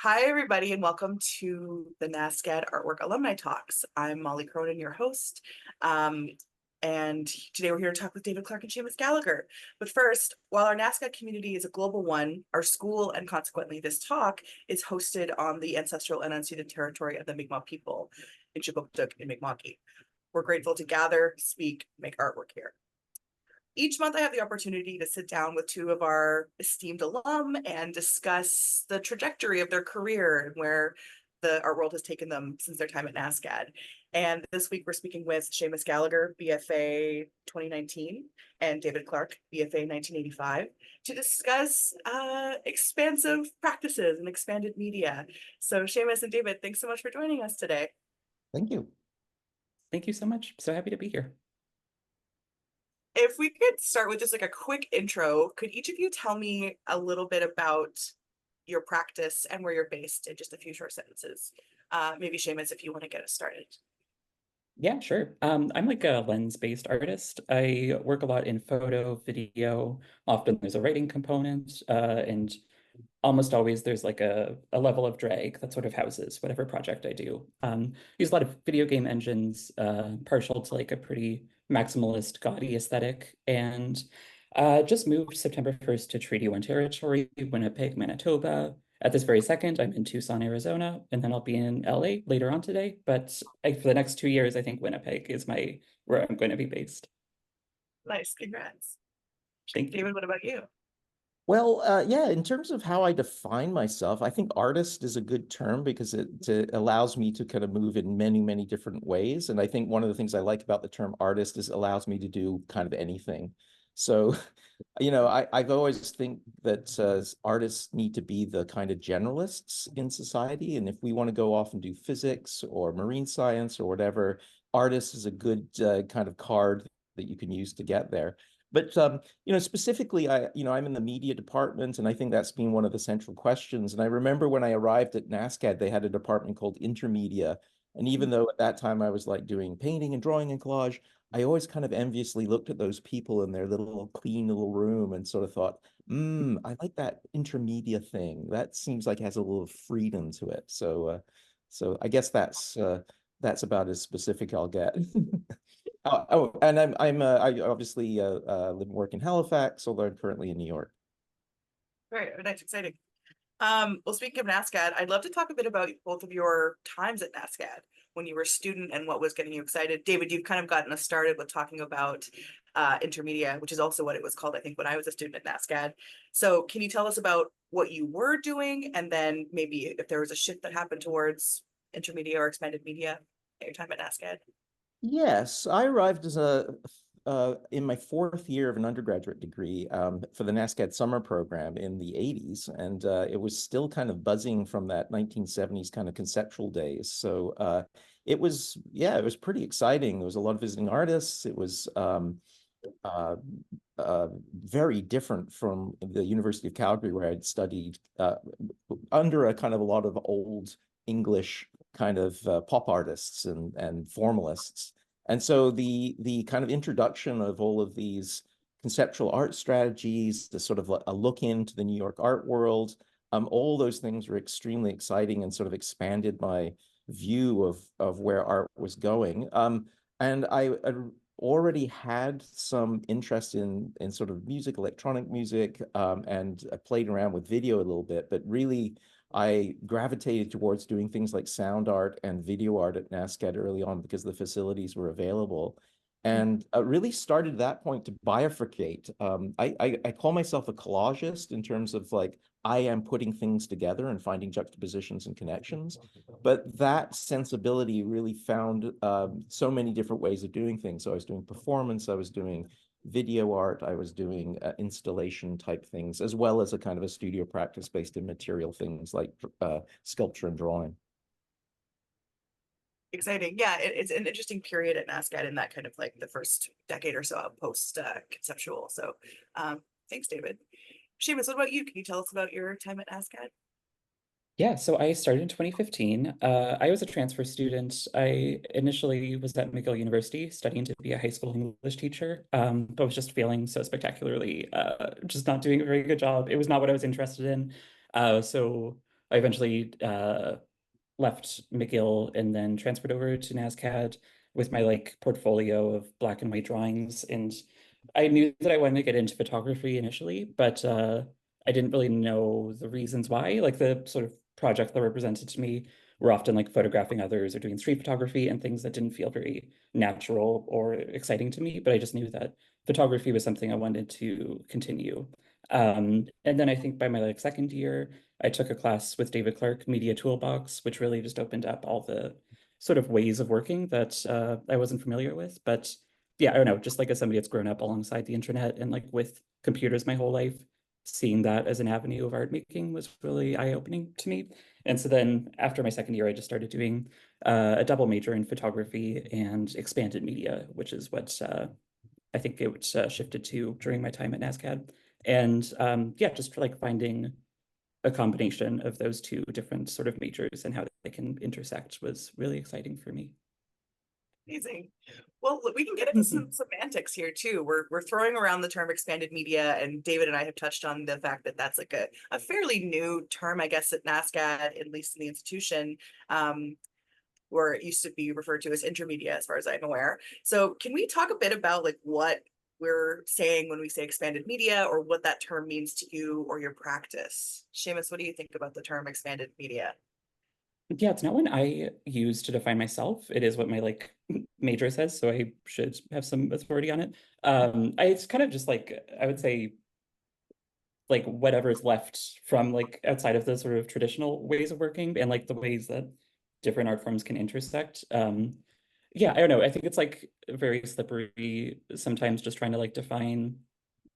Hi, everybody, and welcome to the NASCAD Artwork Alumni Talks. I'm Molly Cronin, your host. Um, and today we're here to talk with David Clark and Seamus Gallagher. But first, while our NASCAD community is a global one, our school, and consequently this talk, is hosted on the ancestral and unceded territory of the Mi'kmaq people in Chipuktuk in Mi'kmaqui. We're grateful to gather, speak, make artwork here. Each month I have the opportunity to sit down with two of our esteemed alum and discuss the trajectory of their career and where the art world has taken them since their time at NASCAD. And this week we're speaking with Seamus Gallagher, BFA 2019, and David Clark, BFA 1985, to discuss expansive practices and expanded media. So Seamus and David, thanks so much for joining us today. Thank you. Thank you so much. So happy to be here. If we could start with just like a quick intro, could each of you tell me a little bit about your practice and where you're based in just a few short sentences? Maybe Seamus, if you want to get us started. Yeah, sure. I'm like a lens-based artist. I work a lot in photo, video. Often there's a writing component, and almost always there's like a level of drag that sort of houses whatever project I do. Use a lot of video game engines, partial to like a pretty maximalist, gaudy aesthetic, and just moved September 1st to Treaty 1 territory, Winnipeg, Manitoba. At this very second, I'm in Tucson, Arizona, and then I'll be in LA later on today. But for the next 2 years, I think Winnipeg is where I'm going to be based. Nice, congrats. Thank you. David, what about you? Well, yeah, in terms of how I define myself, I think artist is a good term because it allows me to kind of move in many, many different ways. And I think one of the things I like about the term artist is it allows me to do kind of anything. So, I've always think that artists need to be the kind of generalists in society. And if we want to go off and do physics or marine science or whatever, artist is a good kind of card that you can use to get there. But specifically, I'm in the media department, and I think that's been one of the central questions. And I remember when I arrived at NASCAD, they had a department called Intermedia. And even though at that time I was like doing painting and drawing and collage, I always kind of enviously looked at those people in their little clean little room and sort of thought, I like that intermedia thing. That seems like it has a little freedom to it. So I guess that's about as specific I'll get. And I obviously live and work in Halifax, although I'm currently in New York. Right, that's exciting. Well, speaking of NASCAD, I'd love to talk a bit about both of your times at NASCAD when you were a student and what was getting you excited. David, you've kind of gotten us started with talking about Intermedia, which is also what it was called, I think, when I was a student at NASCAD. So can you tell us about what you were doing, and then maybe if there was a shift that happened towards Intermedia or expanded media at your time at NASCAD? Yes, I arrived as in my fourth year of an undergraduate degree for the NASCAD summer program in the 80s. And it was still kind of buzzing from that 1970s kind of conceptual days. So it was pretty exciting. There was a lot of visiting artists. It was very different from the University of Calgary, where I'd studied under a kind of a lot of old English kind of pop artists and formalists. And so the kind of introduction of all of these conceptual art strategies, the sort of a look into the New York art world, all those things were extremely exciting and sort of expanded my view of where art was going. And I already had some interest in sort of music, electronic music, and I played around with video a little bit, but really I gravitated towards doing things like sound art and video art at NASCAD early on because the facilities were available. And really started at that point to bifurcate. I call myself a collagist in terms of like, I am putting things together and finding juxtapositions and connections. But that sensibility really found so many different ways of doing things. So I was doing performance, I was doing video art, I was doing installation type things, as well as a kind of a studio practice based in material things like sculpture and drawing. Exciting. Yeah, it's an interesting period at NASCAD in that kind of like the first decade or so post conceptual. So thanks, David. Seamus, what about you? Can you tell us about your time at NASCAD? Yeah, so I started in 2015. I was a transfer student. I initially was at McGill University studying to be a high school English teacher, but was just failing so spectacularly, just not doing a very good job. It was not what I was interested in. So I eventually left McGill and then transferred over to NASCAD with my like portfolio of black and white drawings. And I knew that I wanted to get into photography initially, but I didn't really know the reasons why. Like the sort of projects that were presented to me were often like photographing others or doing street photography and things that didn't feel very natural or exciting to me. But I just knew that photography was something I wanted to continue. And then I think by my like second year, I took a class with David Clark, Media Toolbox, which really just opened up all the sort of ways of working that I wasn't familiar with. But yeah, I don't know, just like as somebody that's grown up alongside the internet and like with computers my whole life, seeing that as an avenue of art making was really eye-opening to me. And so then after my second year, I just started doing a double major in photography and expanded media, which is what I think it shifted to during my time at NASCAD. And yeah, just like finding a combination of those two different sort of majors and how they can intersect was really exciting for me. Amazing. Well, look, we can get into some semantics here too. We're throwing around the term expanded media, and David and I have touched on the fact that that's like a fairly new term, I guess, at NASCAD, at least in the institution, where it used to be referred to as intermedia, as far as I'm aware. So can we talk a bit about like what we're saying when we say expanded media, or what that term means to you or your practice? Seamus, what do you think about the term expanded media? Yeah, it's not one I use to define myself. It is what my like major says, so I should have some authority on it. It's kind of just like I would say like whatever's left from like outside of the sort of traditional ways of working and like the ways that different art forms can intersect. Yeah, I don't know. I think it's like very slippery sometimes just trying to like define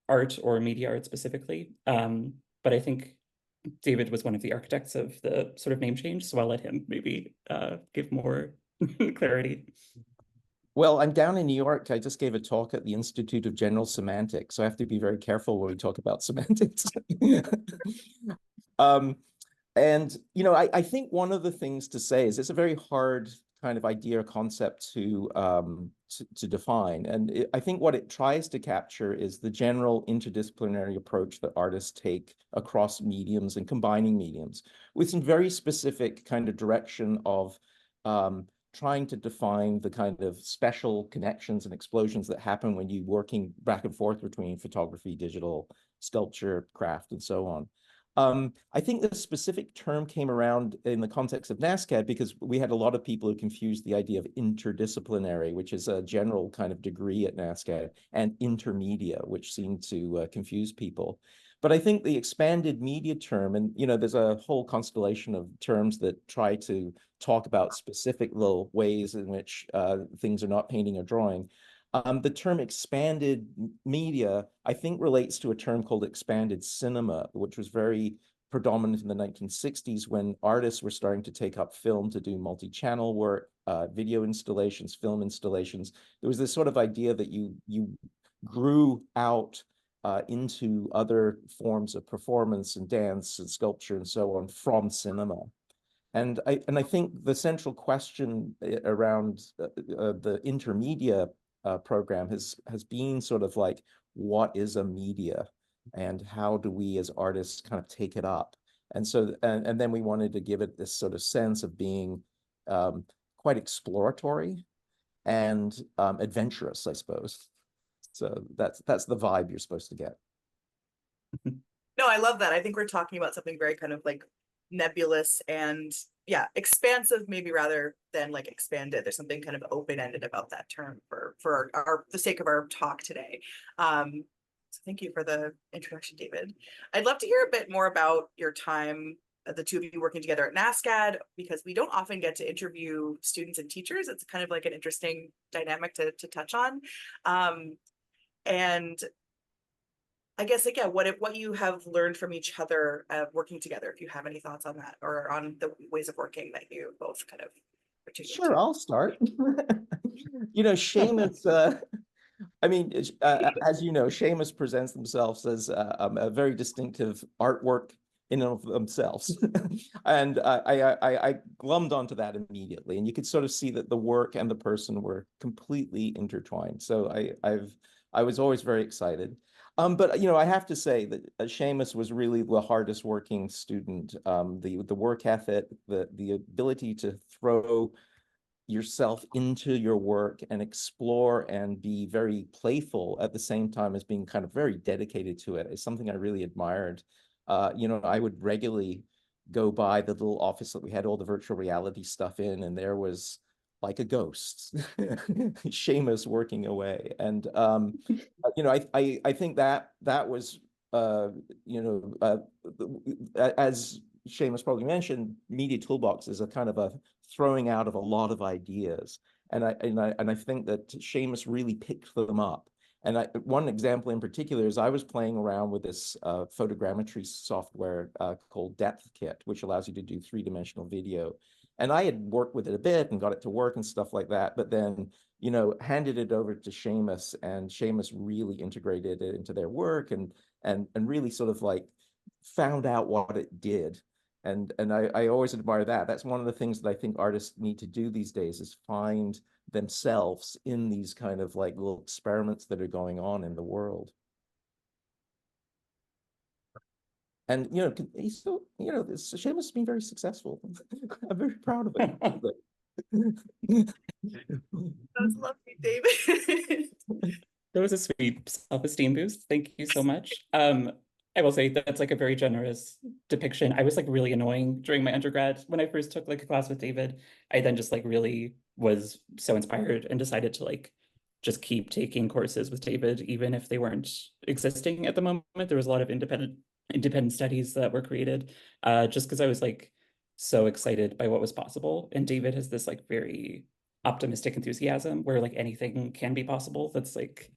art or media art specifically. But I think David was one of the architects of the sort of name change, so I'll let him maybe give more clarity. Well, I'm down in New York. I just gave a talk at the Institute of General Semantics, so I have to be very careful when we talk about semantics. um, and I think one of the things to say is it's a very hard kind of idea or concept to define. And I think what it tries to capture is the general interdisciplinary approach that artists take across mediums and combining mediums with some very specific kind of direction of trying to define the kind of special connections and explosions that happen when you're working back and forth between photography, digital, sculpture, craft, and so on. I think the specific term came around in the context of NASCAD because we had a lot of people who confused the idea of interdisciplinary, which is a general kind of degree at NASCAD, and intermedia, which seemed to confuse people. But I think the expanded media term, and there's a whole constellation of terms that try to talk about specific little ways in which things are not painting or drawing. The term expanded media, I think, relates to a term called expanded cinema, which was very predominant in the 1960s when artists were starting to take up film to do multi-channel work, video installations, film installations. There was this sort of idea that you grew out into other forms of performance and dance and sculpture and so on from cinema. And I think the central question around the intermedia program has been sort of like, what is a media and how do we as artists kind of take it up? And so, and then we wanted to give it this sort of sense of being quite exploratory and adventurous, I suppose. So that's the vibe you're supposed to get. No, I love that. I think we're talking about something very kind of like nebulous and expansive, maybe rather than like expanded. There's something kind of open-ended about that term for the sake of our talk today. So thank you for the introduction, David. I'd love to hear a bit more about your time, the two of you working together at NASCAD, because we don't often get to interview students and teachers. It's kind of like an interesting dynamic to touch on. And I guess like, what you have learned from each other working together, if you have any thoughts on that or on the ways of working that you both kind of particular Sure, to. I'll start. Seamus, I mean, as you know, Seamus presents themselves as a very distinctive artwork in and of themselves. And I glommed onto that immediately. And you could sort of see that the work and the person were completely intertwined. So I've I was always very excited. But I have to say that Seamus was really the hardest working student. The work ethic, the ability to throw yourself into your work and explore and be very playful at the same time as being kind of very dedicated to it is something I really admired. I would regularly go by the little office that we had all the virtual reality stuff in, and there was like a ghost, Seamus working away. And I think that was as Seamus probably mentioned, Media Toolbox is a kind of a throwing out of a lot of ideas. And I think that Seamus really picked them up. And one example in particular is I was playing around with this photogrammetry software called Depth Kit, which allows you to do three-dimensional video. And I had worked with it a bit and got it to work and stuff like that, but then, handed it over to Seamus, and Seamus really integrated it into their work and really sort of like found out what it did. And I always admire that. That's one of the things that I think artists need to do these days is find themselves in these kind of like little experiments that are going on in the world. And he's still, Seamus has been very successful. I'm very proud of it. That's lovely, David. That was a sweet self-esteem boost. Thank you so much. I will say that's like a very generous depiction. I was like really annoying during my undergrad. When I first took like a class with David, I then just like really was so inspired and decided to like just keep taking courses with David, even if they weren't existing at the moment. There was a lot of independent studies that were created, just because I was like so excited by what was possible. And David has this like very optimistic enthusiasm where like anything can be possible. That's like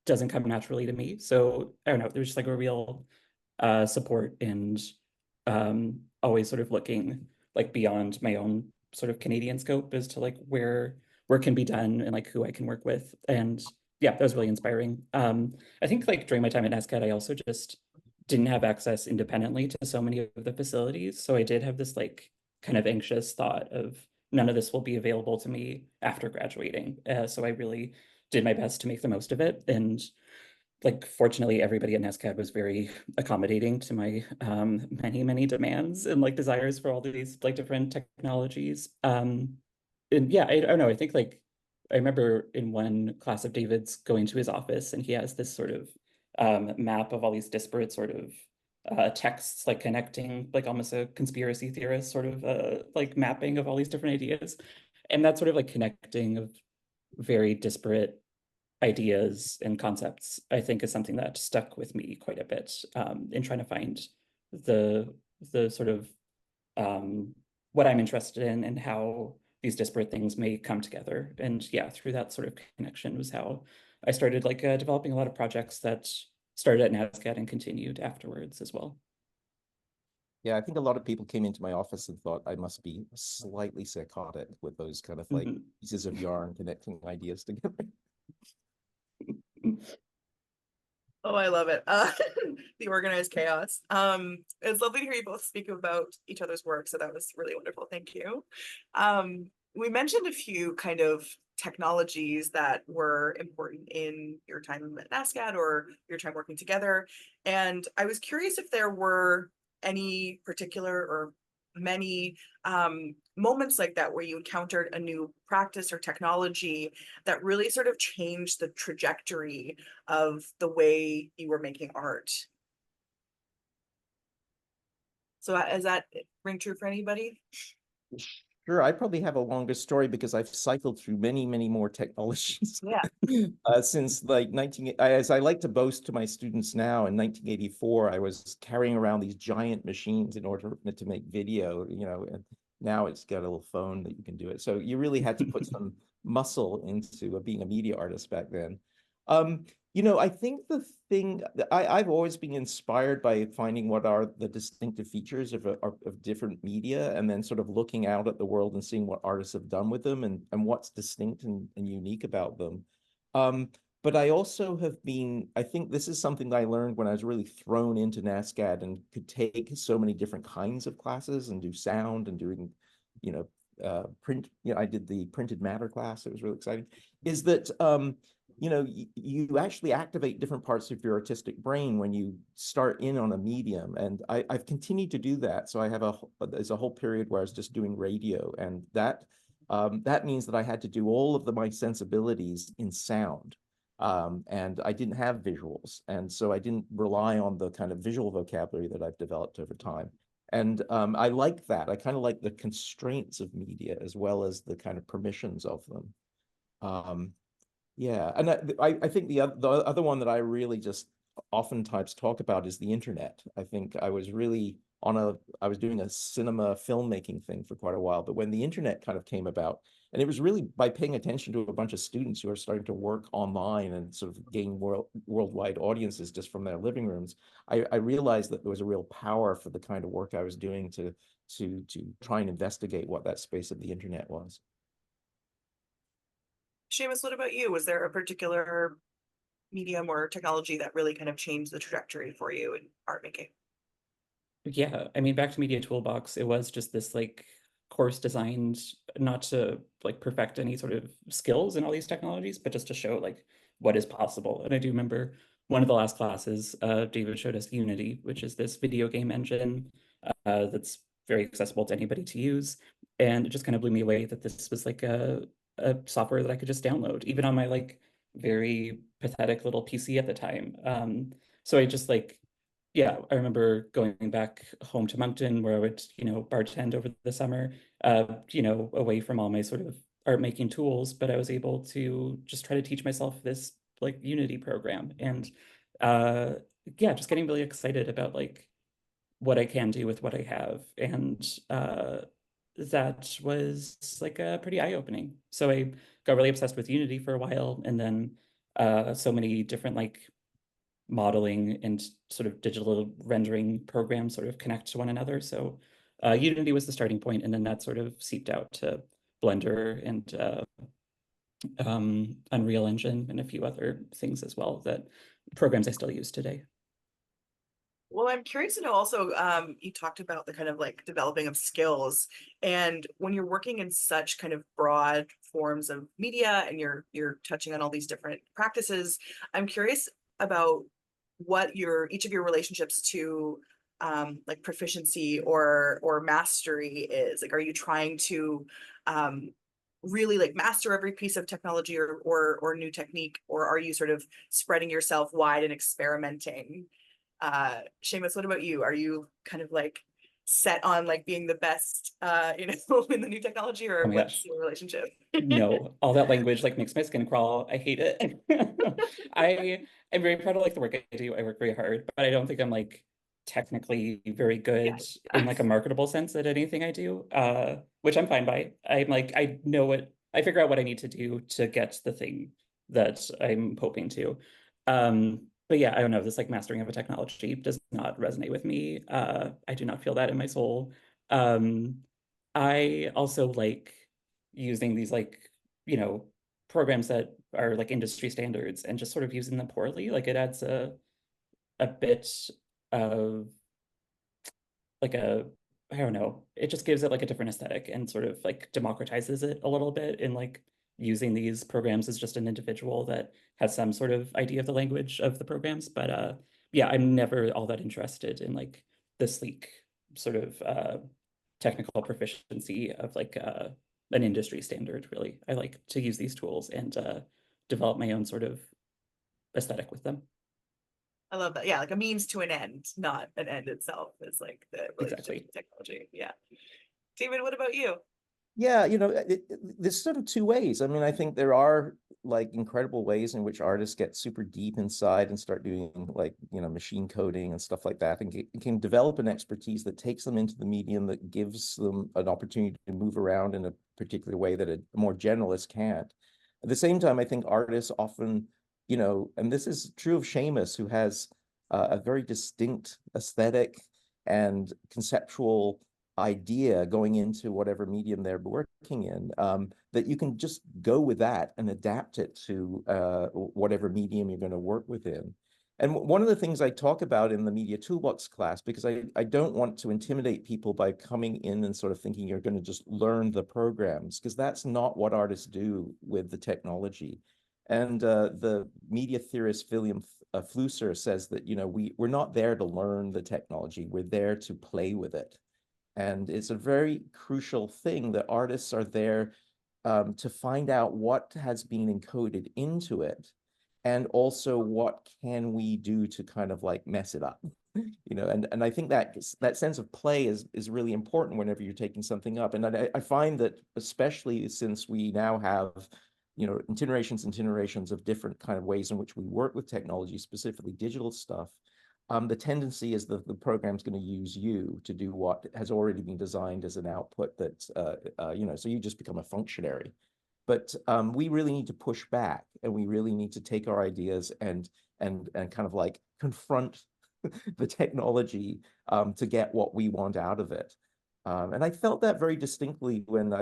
doesn't come naturally to me. So I don't know, there's just like a real support and always sort of looking like beyond my own sort of Canadian scope as to like where work can be done and like who I can work with. And yeah, that was really inspiring. I think like during my time at NSCAD, I also just didn't have access independently to so many of the facilities. So I did have this like kind of anxious thought of none of this will be available to me after graduating. So I really did my best to make the most of it. And like, fortunately, everybody at NSCAD was very accommodating to my many demands and like desires for all these like different technologies. And yeah, I don't know. I think like I remember in one class of David's going to his office and he has this sort of map of all these disparate sort of texts like connecting like almost a conspiracy theorist sort of like mapping of all these different ideas. And that sort of like connecting of very disparate ideas and concepts, I think is something that stuck with me quite a bit in trying to find the sort of what I'm interested in and how these disparate things may come together. And yeah, through that sort of connection was how I started like developing a lot of projects that started at NSCAD and continued afterwards as well. Yeah, I think a lot of people came into my office and thought I must be slightly psychotic with those kind of like pieces of yarn connecting ideas together. Oh, I love it. The organized chaos. It's lovely to hear you both speak about each other's work. So that was really wonderful. Thank you. We mentioned a few kind of technologies that were important in your time at NSCAD or your time working together. And I was curious if there were any particular or many moments like that where you encountered a new practice or technology that really sort of changed the trajectory of the way you were making art. So does that ring true for anybody? Sure, I probably have a longer story because I've cycled through many more technologies. Yeah. Since like as I like to boast to my students now, in 1984, I was carrying around these giant machines in order to make video, and now it's got a little phone that you can do it. So you really had to put some muscle into being a media artist back then. I think the thing I've always been inspired by finding what are the distinctive features of different media, and then sort of looking out at the world and seeing what artists have done with them and what's distinct and unique about them. But I also have been, I think this is something that I learned when I was really thrown into NSCAD and could take so many different kinds of classes and do sound and doing, print. I did the printed matter class. It was really exciting. Is that you know, you actually activate different parts of your artistic brain when you start in on a medium. And I've continued to do that. So I have there's a whole period where I was just doing radio, and that means that I had to do all of my sensibilities in sound. And I didn't have visuals. And so I didn't rely on the kind of visual vocabulary that I've developed over time. And I like that. I kind of like the constraints of media as well as the kind of permissions of them. Yeah, and I think the other one that I really just oftentimes talk about is the internet. I think I was really I was doing a cinema filmmaking thing for quite a while, but when the internet kind of came about, and it was really by paying attention to a bunch of students who are starting to work online and sort of gain worldwide audiences just from their living rooms, I realized that there was a real power for the kind of work I was doing to try and investigate what that space of the internet was. Seamus, what about you? Was there a particular medium or technology that really kind of changed the trajectory for you in art making? Yeah, I mean, back to Media Toolbox, it was just this like course designed not to like perfect any sort of skills in all these technologies, but just to show like what is possible. And I do remember one of the last classes, David showed us Unity, which is this video game engine that's very accessible to anybody to use. And it just kind of blew me away that this was like a software that I could just download, even on my like very pathetic little PC at the time. So I just like, yeah, I remember going back home to Moncton where I would, bartend over the summer, away from all my sort of art making tools, but I was able to just try to teach myself this like Unity program. And uh, yeah, just getting really excited about like what I can do with what I have. And that was like pretty eye-opening. So I got really obsessed with Unity for a while, and then so many different like modeling and sort of digital rendering programs sort of connect to one another. So Unity was the starting point, and then that sort of seeped out to Blender and Unreal Engine and a few other things as well, that programs I still use today. Well, I'm curious to know also, you talked about the kind of like developing of skills, and when you're working in such kind of broad forms of media and you're touching on all these different practices, I'm curious about what each of your relationships to like proficiency or mastery is. Like, are you trying to really like master every piece of technology or new technique, or are you sort of spreading yourself wide and experimenting? Seamus, what about you? Are you kind of like set on like being the best in the new technology, or Oh my what's gosh. your relationship? No, all that language like makes my skin crawl. I hate it. I am very proud of like the work I do. I work very hard, but I don't think I'm like technically very good Yeah. in like a marketable sense at anything I do, which I'm fine by. I'm like, I figure out what I need to do to get the thing that I'm hoping to. But yeah, I don't know, this like mastering of a technology does not resonate with me. I do not feel that in my soul. Um, I also like using these like, you know, programs that are like industry standards and just sort of using them poorly. Like it adds a bit of like I don't know, it just gives it like a different aesthetic and sort of like democratizes it a little bit in like using these programs as just an individual that has some sort of idea of the language of the programs. But yeah, I'm never all that interested in like the sleek sort of technical proficiency of like an industry standard, really. I like to use these tools and develop my own sort of aesthetic with them. I love that. Yeah, like a means to an end, not an end itself, is like the relationship Exactly. to technology. Yeah. David, what about you? Yeah, there's sort of two ways. I mean, I think there are like incredible ways in which artists get super deep inside and start doing like, machine coding and stuff like that, and can develop an expertise that takes them into the medium that gives them an opportunity to move around in a particular way that a more generalist can't. At the same time, I think artists often, and this is true of Seamus, who has a very distinct aesthetic and conceptual idea going into whatever medium they're working in, that you can just go with that and adapt it to whatever medium you're going to work within. And one of the things I talk about in the Media Toolbox class, because I don't want to intimidate people by coming in and sort of thinking you're going to just learn the programs, because that's not what artists do with the technology. And the media theorist William Flusser says that, we're not there to learn the technology, we're there to play with it. And it's a very crucial thing that artists are there to find out what has been encoded into it, and also what can we do to kind of like mess it up. And I think that sense of play is really important whenever you're taking something up. And I find that, especially since we now have iterations and iterations of different kind of ways in which we work with technology, specifically digital stuff, the tendency is that the program's going to use you to do what has already been designed as an output that, so you just become a functionary. But we really need to push back, and we really need to take our ideas and kind of like confront the technology to get what we want out of it. And I felt that very distinctly when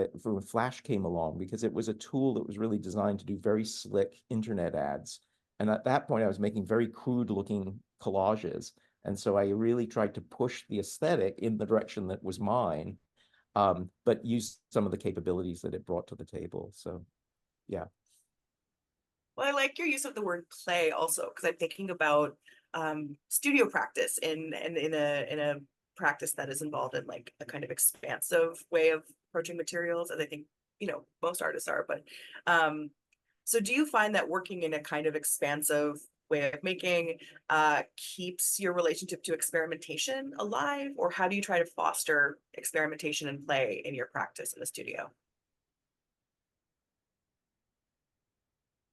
Flash came along, because it was a tool that was really designed to do very slick internet ads. And at that point, I was making very crude looking collages. And so I really tried to push the aesthetic in the direction that was mine, but use some of the capabilities that it brought to the table. So, yeah. Well, I like your use of the word play also, because I'm thinking about studio practice in a practice that is involved in like a kind of expansive way of approaching materials, as I think most artists are. But so do you find that working in a kind of expansive way of making keeps your relationship to experimentation alive, or how do you try to foster experimentation and play in your practice in the studio?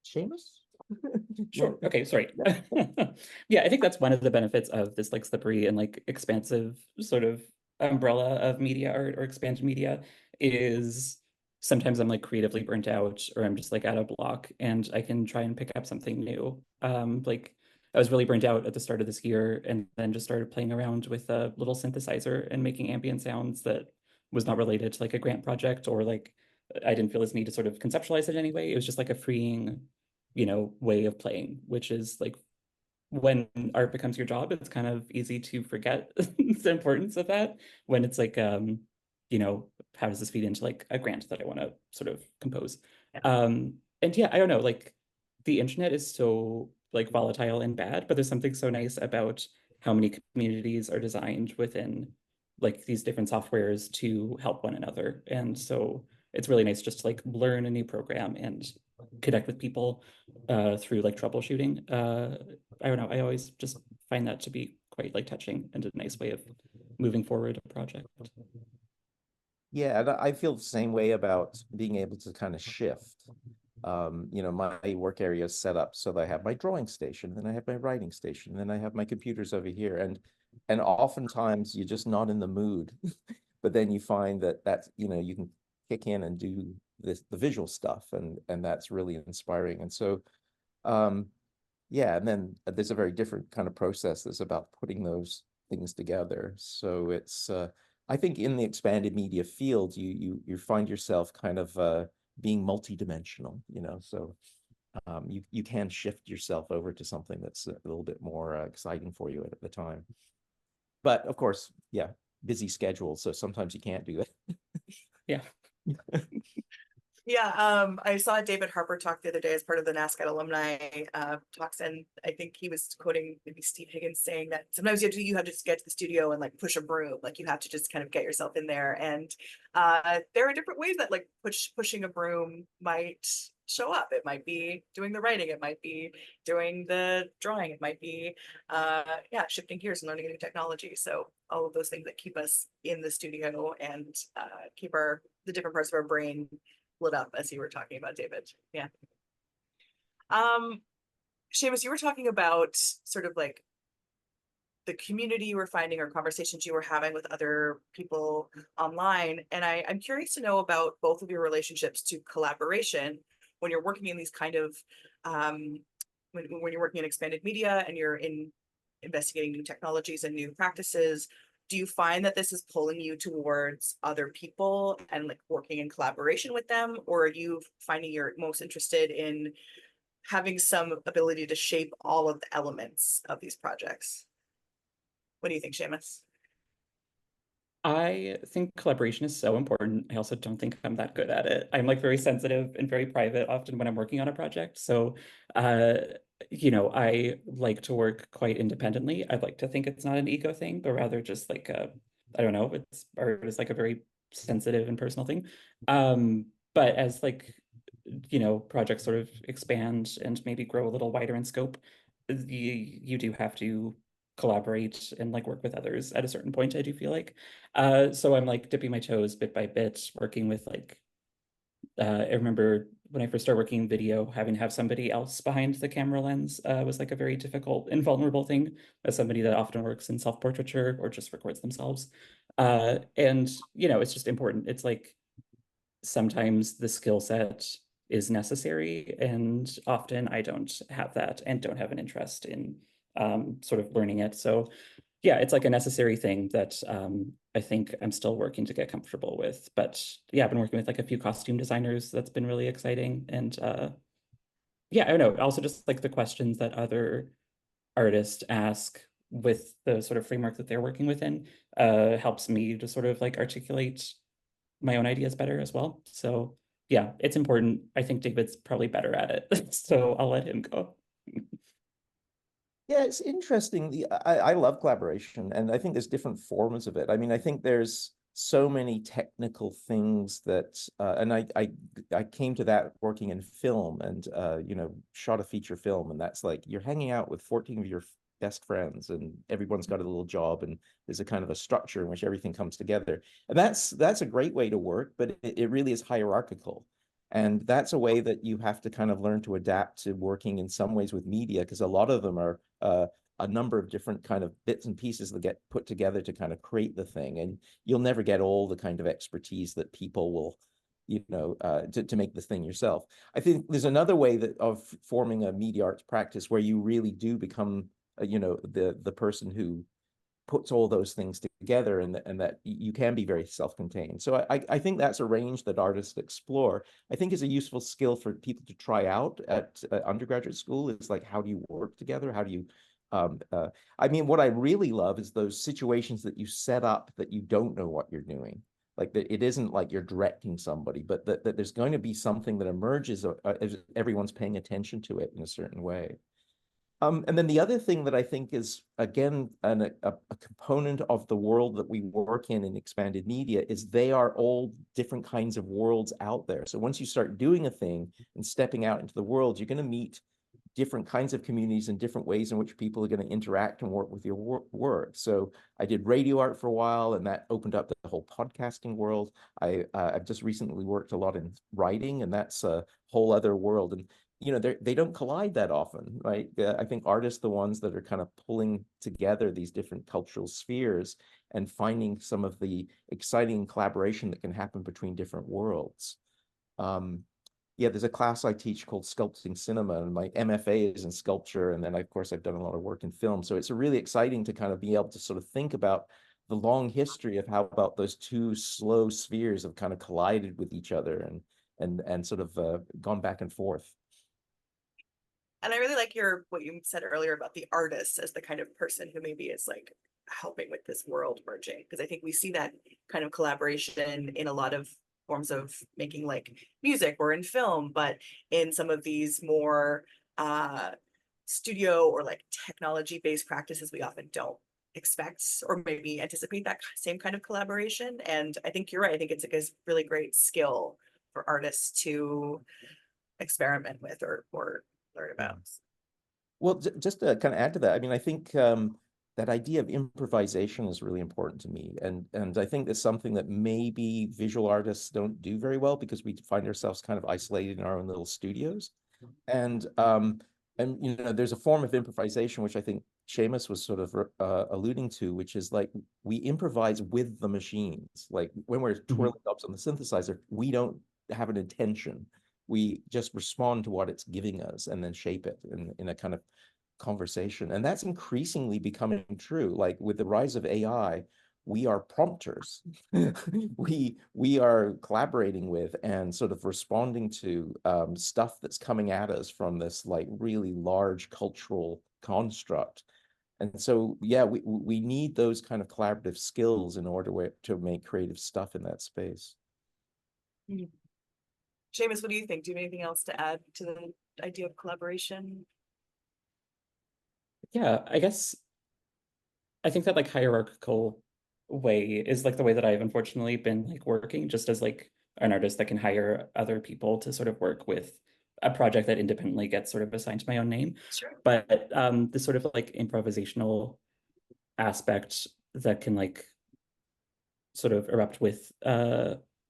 Seamus? Sure. Okay, sorry. Yeah, I think that's one of the benefits of this like slippery and like expansive sort of umbrella of media art or expanded media is sometimes I'm like creatively burnt out, or I'm just like at a block, and I can try and pick up something new. Like I was really burnt out at the start of this year, and then just started playing around with a little synthesizer and making ambient sounds that was not related to like a grant project, or like I didn't feel this need to sort of conceptualize it anyway. It was just like a freeing way of playing, which is like when art becomes your job, it's kind of easy to forget the importance of that when it's like, how does this feed into like a grant that I want to sort of compose? And yeah, I don't know, like the internet is so like volatile and bad, but there's something so nice about how many communities are designed within like these different softwares to help one another. And so it's really nice just to like learn a new program and connect with people through like troubleshooting. I don't know, I always just find that to be quite like touching and a nice way of moving forward a project. Yeah, and I feel the same way about being able to kind of shift. My work area is set up so that I have my drawing station, then I have my writing station, then I have my computers over here, and oftentimes you're just not in the mood, but then you find that's you can kick in and do the visual stuff, and that's really inspiring. And so, yeah, and then there's a very different kind of process that's about putting those things together. So it's I think in the expanded media field, you find yourself kind of being multidimensional, so you can shift yourself over to something that's a little bit more exciting for you at the time. But of course, yeah, busy schedule, so sometimes you can't do it. Yeah. Yeah, I saw David Harper talk the other day as part of the NASCAD alumni talks, and I think he was quoting maybe Steve Higgins saying that sometimes you have to just get to the studio and like push a broom, like you have to just kind of get yourself in there. And there are different ways that like pushing a broom might show up. It might be doing the writing, it might be doing the drawing, it might be shifting gears and learning a new technology. So all of those things that keep us in the studio and keep the different parts of our brain lit up, as you were talking about, David. Yeah. Seamus, you were talking about sort of like the community you were finding or conversations you were having with other people online. And I'm curious to know about both of your relationships to collaboration when you're working in these kind of, when you're working in expanded media and you're investigating new technologies and new practices. Do you find that this is pulling you towards other people and like working in collaboration with them, or are you finding you're most interested in having some ability to shape all of the elements of these projects? What do you think, Seamus? I think collaboration is so important. I also don't think I'm that good at it. I'm like very sensitive and very private often when I'm working on a project. So, uh, I like to work quite independently. I'd like to think it's not an ego thing, but rather just like I don't know, it's art is like a very sensitive and personal thing. But as like, projects sort of expand and maybe grow a little wider in scope, you do have to collaborate and like work with others at a certain point, I do feel like. So I'm like dipping my toes bit by bit, working with like I remember when I first started working in video, having to have somebody else behind the camera lens was like a very difficult and vulnerable thing as somebody that often works in self-portraiture or just records themselves. And it's just important. It's like sometimes the skill set is necessary, and often I don't have that and don't have an interest in sort of learning it. So yeah, it's like a necessary thing that I think I'm still working to get comfortable with. But yeah, I've been working with like a few costume designers. That's been really exciting. And yeah, I don't know. Also just like the questions that other artists ask with the sort of framework that they're working within helps me to sort of like articulate my own ideas better as well. So yeah, it's important. I think David's probably better at it. So I'll let him go. Yeah, it's interesting. I love collaboration, and I think there's different forms of it. I mean, I think there's so many technical things that, and I came to that working in film, and shot a feature film, and that's like you're hanging out with 14 of your best friends, and everyone's got a little job, and there's a kind of a structure in which everything comes together, and that's a great way to work, but it really is hierarchical. And that's a way that you have to kind of learn to adapt to working in some ways with media, because a lot of them are a number of different kind of bits and pieces that get put together to kind of create the thing. And you'll never get all the kind of expertise that people will, to make the thing yourself. I think there's another way that of forming a media arts practice where you really do become, the person who puts all those things together, and that you can be very self-contained. So I think that's a range that artists explore. I think is a useful skill for people to try out at undergraduate school is like, how do you work together? How do you, I mean, what I really love is those situations that you set up that you don't know what you're doing. Like that it isn't like you're directing somebody, but that there's going to be something that emerges as everyone's paying attention to it in a certain way. And then the other thing that I think is, again, a component of the world that we work in expanded media is they are all different kinds of worlds out there. So once you start doing a thing and stepping out into the world, you're going to meet different kinds of communities and different ways in which people are going to interact and work with your work. So I did radio art for a while, and that opened up the whole podcasting world. I've just recently worked a lot in writing, and that's a whole other world. And they don't collide that often, right? I think artists, the ones that are kind of pulling together these different cultural spheres and finding some of the exciting collaboration that can happen between different worlds. Yeah, there's a class I teach called Sculpting Cinema, and my MFA is in sculpture. And then, of course, I've done a lot of work in film. So it's really exciting to kind of be able to sort of think about the long history of how about those two slow spheres have kind of collided with each other and sort of gone back and forth. And I really like what you said earlier about the artist as the kind of person who maybe is like helping with this world merging, because I think we see that kind of collaboration in a lot of forms of making like music or in film, but in some of these more studio or like technology based practices, we often don't expect or maybe anticipate that same kind of collaboration. And I think you're right. I think it's like a really great skill for artists to experiment with or learn about. Well, just to kind of add to that, I mean, I think that idea of improvisation is really important to me, and I think that's something that maybe visual artists don't do very well because we find ourselves kind of isolated in our own little studios, and there's a form of improvisation which I think Seamus was sort of alluding to, which is like we improvise with the machines. Like when we're twirling knobs on the synthesizer, we don't have an intention. We just respond to what it's giving us and then shape it in a kind of conversation. And that's increasingly becoming true. Like with the rise of AI, we are prompters. we are collaborating with and sort of responding to stuff that's coming at us from this like really large cultural construct. And so, yeah, we need those kind of collaborative skills in order to make creative stuff in that space. Mhm. Seamus, what do you think? Do you have anything else to add to the idea of collaboration? Yeah, I guess I think that like hierarchical way is like the way that I've unfortunately been like working just as like an artist that can hire other people to sort of work with a project that independently gets sort of assigned to my own name. Sure. But the sort of like improvisational aspect that can like sort of erupt with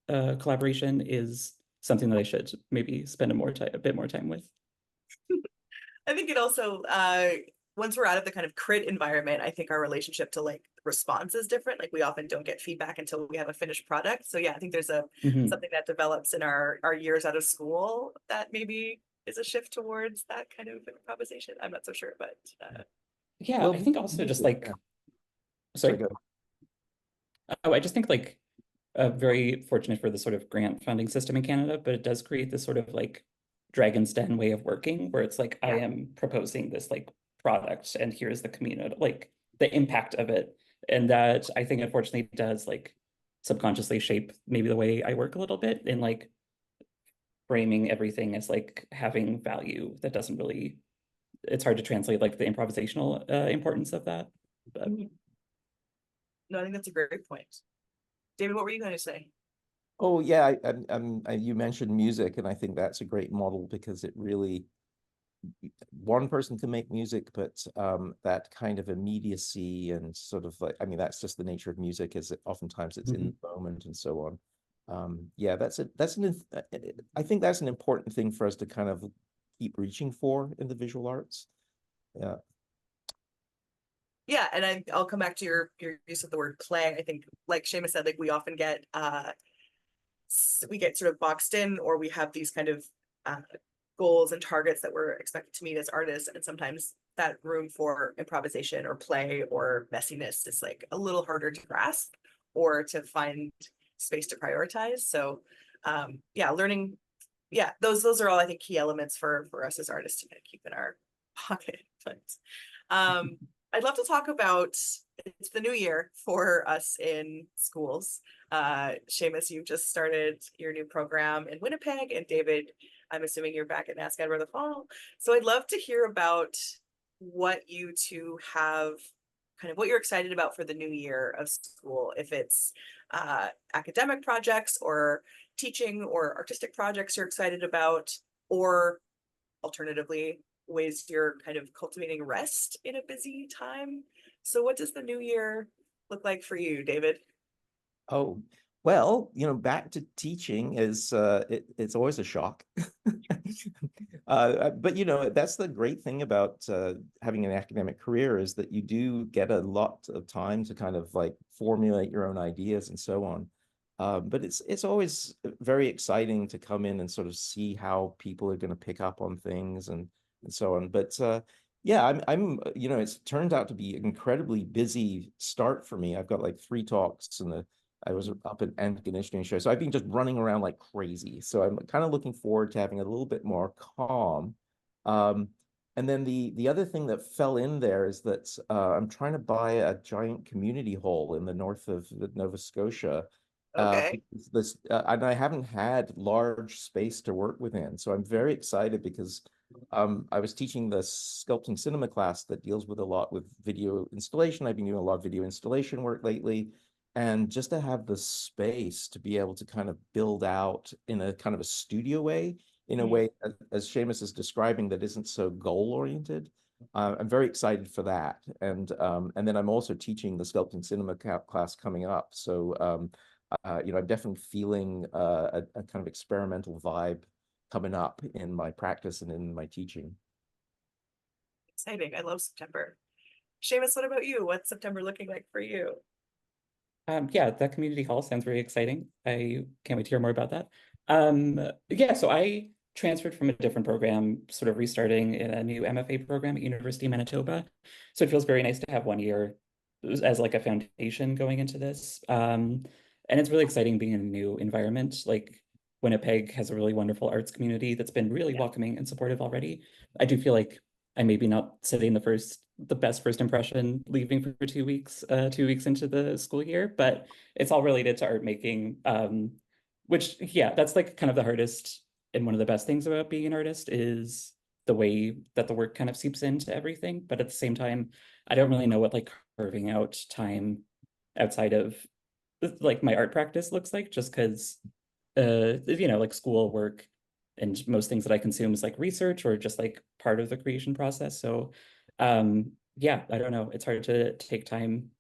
collaboration is something that I should maybe spend a bit more time with. I think it also, once we're out of the kind of crit environment, I think our relationship to like response is different. Like we often don't get feedback until we have a finished product. So yeah, I think there's something that develops in our years out of school that maybe is a shift towards that kind of improvisation. I'm not so sure, but Yeah, Well, I think also just like, yeah. sorry. Go. Oh, I just think like very fortunate for the sort of grant funding system in Canada, but it does create this sort of like Dragon's Den way of working where it's like, I Yeah. am proposing this like product and here's the community, like the impact of it. And that I think unfortunately does like subconsciously shape maybe the way I work a little bit in like framing everything as like having value that doesn't really, it's hard to translate like the improvisational importance of that. But no, I think that's a great point. David, what were you going to say? Oh yeah, you mentioned music, and I think that's a great model because it really one person can make music, but that kind of immediacy and sort of like, I mean, that's just the nature of music, is that oftentimes it's in the moment and so on. Yeah, I think that's an important thing for us to kind of keep reaching for in the visual arts. Yeah. Yeah, and I'll come back to your use of the word play. I think, like Seamus said, like we often get we get sort of boxed in, or we have these kind of goals and targets that we're expected to meet as artists, and sometimes that room for improvisation or play or messiness is like a little harder to grasp or to find space to prioritize. So yeah, learning, yeah, those are all I think key elements for us as artists to kind of keep in our pocket. But I'd love to talk about, it's the new year for us in schools. Seamus, you've just started your new program in Winnipeg, and David, I'm assuming you're back at NASCAD for the fall. So I'd love to hear about what you two have, kind of what you're excited about for the new year of school, if it's academic projects or teaching or artistic projects you're excited about, or alternatively, ways you're kind of cultivating rest in a busy time. So what does the new year look like for you, David? Oh, well, back to teaching is it's always a shock. But that's the great thing about having an academic career, is that you do get a lot of time to kind of like formulate your own ideas and so on. But it's always very exciting to come in and sort of see how people are going to pick up on things and so on. But yeah, it's turned out to be an incredibly busy start for me. I've got like 3 talks and I was up at an conditioning show. So I've been just running around like crazy. So I'm kind of looking forward to having a little bit more calm. Um, and then the other thing that fell in there is that I'm trying to buy a giant community hall in the north of Nova Scotia. Okay. And I haven't had large space to work within. So I'm very excited because I was teaching the sculpting cinema class that deals with a lot with video installation. I've been doing a lot of video installation work lately. And just to have the space to be able to kind of build out in a kind of a studio way, in a way, as Seamus is describing, that isn't so goal oriented. I'm very excited for that. And then I'm also teaching the sculpting cinema class coming up. So, I'm definitely feeling a kind of experimental vibe coming up in my practice and in my teaching. Exciting. I love September. Seamus, what about you? What's September looking like for you? Yeah, that community hall sounds very exciting. I can't wait to hear more about that. Yeah, so I transferred from a different program, sort of restarting in a new MFA program at University of Manitoba. So it feels very nice to have 1 year as like a foundation going into this. And it's really exciting being in a new environment. Like Winnipeg has a really wonderful arts community that's been really welcoming and supportive already. I do feel like I'm maybe not setting the best first impression leaving for 2 weeks, 2 weeks into the school year, but it's all related to art making. Which, yeah, that's like kind of the hardest and one of the best things about being an artist is the way that the work kind of seeps into everything. But at the same time, I don't really know what like carving out time outside of like my art practice looks like, just because like school work and most things that I consume is like research or just like part of the creation process. So yeah, I don't know. It's hard to take time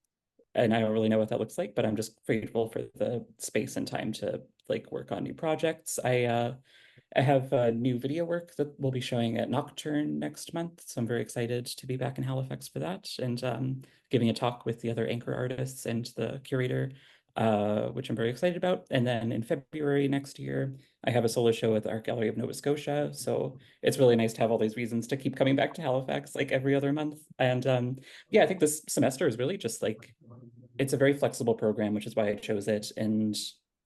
and I don't really know what that looks like, but I'm just grateful for the space and time to like work on new projects. I have new video work that we'll be showing at Nocturne next month, so I'm very excited to be back in Halifax for that and giving a talk with the other anchor artists and the curator, which I'm very excited about. And then in February next year, I have a solo show at the Art Gallery of Nova Scotia, so it's really nice to have all these reasons to keep coming back to Halifax like every other month. And yeah, I think this semester is really just like it's a very flexible program, which is why I chose it. And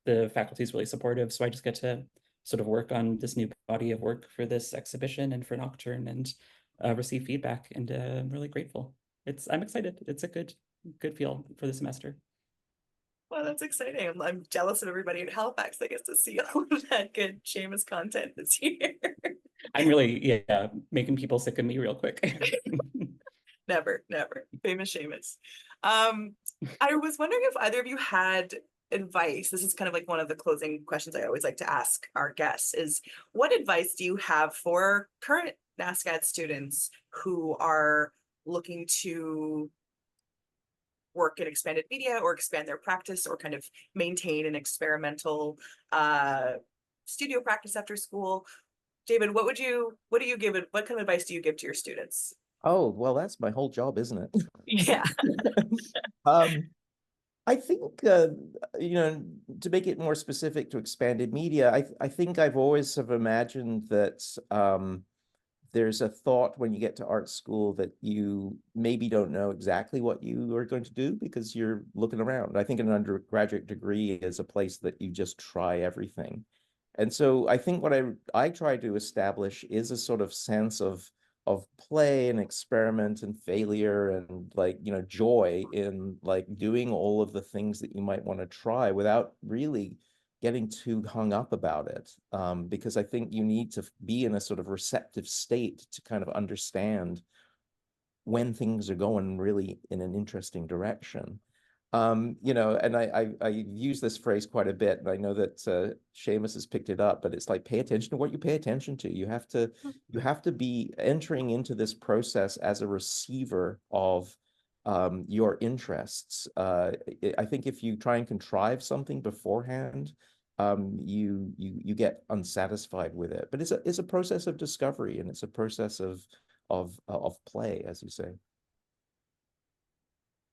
the faculty is really supportive. So I just get to sort of work on this new body of work for this exhibition and for Nocturne and receive feedback. And I'm really grateful. I'm excited. It's a good feel for the semester. Well, that's exciting. I'm jealous of everybody in Halifax that gets to see all of that good Seamus content this year. I'm really, yeah, making people sick of me real quick. Never, never. Famous Seamus. I was wondering if either of you had advice. This is kind of like one of the closing questions I always like to ask our guests is what advice do you have for current NASCAD students who are looking to work in expanded media or expand their practice or kind of maintain an experimental studio practice after school? David, what do you give it? What kind of advice do you give to your students? Oh, well, that's my whole job, isn't it? Yeah. I think, to make it more specific to expanded media, I think I've always have imagined that there's a thought when you get to art school that you maybe don't know exactly what you are going to do because you're looking around. I think an undergraduate degree is a place that you just try everything. And so I think what I try to establish is a sort of sense of play and experiment and failure and like joy in like doing all of the things that you might want to try without really getting too hung up about it, because I think you need to be in a sort of receptive state to kind of understand when things are going really in an interesting direction. And I use this phrase quite a bit, and I know that Seamus has picked it up, but it's like pay attention to what you pay attention to. You have to be entering into this process as a receiver of your interests. I think if you try and contrive something beforehand, you get unsatisfied with it. But it's a process of discovery, and it's a process of play, as you say.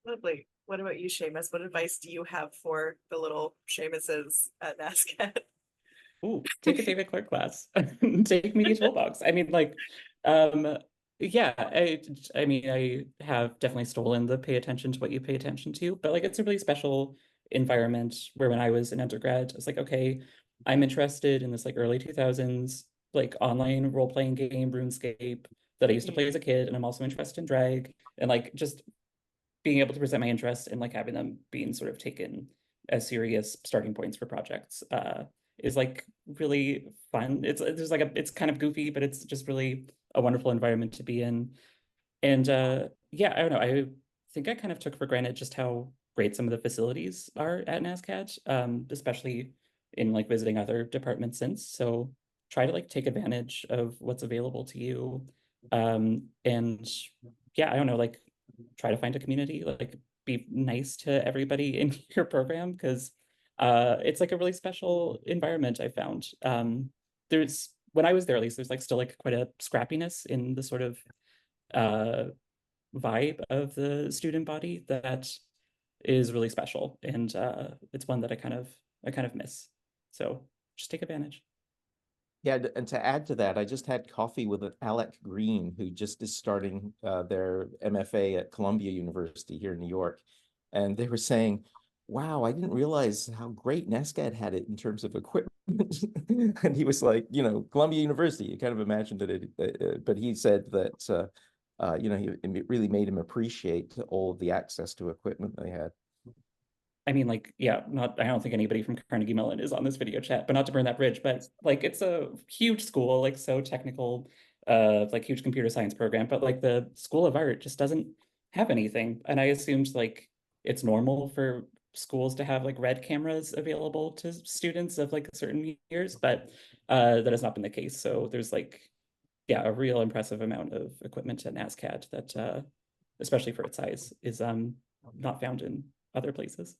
Lovely. What about you, Seamus? What advice do you have for the little Seamuses at NASCAD? Ooh, take a David Clark class. Take Media Toolbox. I mean, like, yeah, I mean, I have definitely stolen the pay attention to what you pay attention to, but like, it's a really special environment where when I was an undergrad, I was like, okay, I'm interested in this like early 2000s, like online role-playing game, RuneScape, that I used to play as a kid, and I'm also interested in drag, and like just being able to present my interest and like having them being sort of taken as serious starting points for projects is like really fun. It's kind of goofy, but it's just really a wonderful environment to be in. And yeah, I don't know. I think I kind of took for granted just how great some of the facilities are at NASCAD, especially in like visiting other departments since. So try to like take advantage of what's available to you. And yeah, I don't know, like try to find a community, like be nice to everybody in your program because it's like a really special environment I found. There's when I was there, at least there's like still like quite a scrappiness in the sort of uh vibe of the student body that is really special, and it's one that I kind of miss. So just take advantage. Yeah, and to add to that, I just had coffee with Alec Green, who just is starting their MFA at Columbia University here in New York. And they were saying, wow, I didn't realize how great NASCAD had it in terms of equipment. And he was like, Columbia University, you kind of imagined that but he said that, it really made him appreciate all of the access to equipment they had. I mean, like, yeah, I don't think anybody from Carnegie Mellon is on this video chat, but not to burn that bridge, but like it's a huge school, like so technical, like huge computer science program, but like the School of Art just doesn't have anything. And I assumed like it's normal for schools to have like red cameras available to students of like certain years, but that has not been the case. So there's like, yeah, a real impressive amount of equipment at NASCAD that especially for its size, is not found in other places.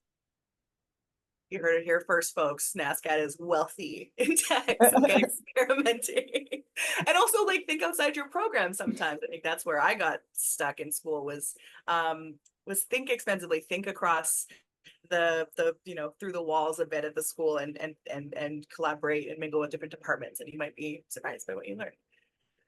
You heard it here first, folks. NASCAD is wealthy in tech, so get experimenting. And also like think outside your program sometimes. I think that's where I got stuck in school was think expensively, think across the through the walls a bit at the school and collaborate and mingle with different departments, and you might be surprised by what you learn.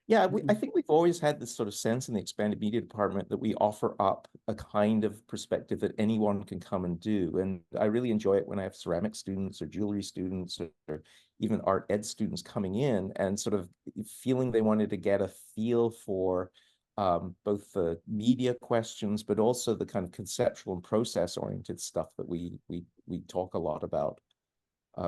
Yeah, I think we've always had this sort of sense in the expanded media department that we offer up a kind of perspective that anyone can come and do. And I really enjoy it when I have ceramic students or jewelry students or even art ed students coming in and sort of feeling they wanted to get a feel for both the media questions, but also the kind of conceptual and process oriented stuff that we talk a lot about.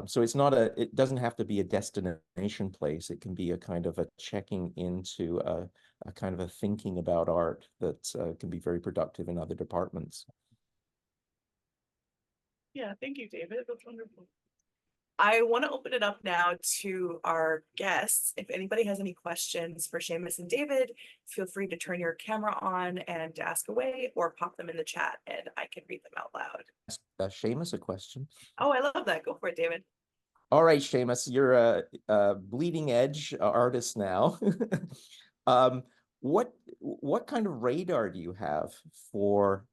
So it doesn't have to be a destination place. It can be a kind of a checking into a kind of a thinking about art that can be very productive in other departments. Yeah, thank you, David. That's wonderful. I want to open it up now to our guests. If anybody has any questions for Seamus and David, feel free to turn your camera on and ask away or pop them in the chat and I can read them out loud. Seamus, a question. Oh, I love that. Go for it, David. All right, Seamus, you're a bleeding edge artist now. What kind of radar do you have for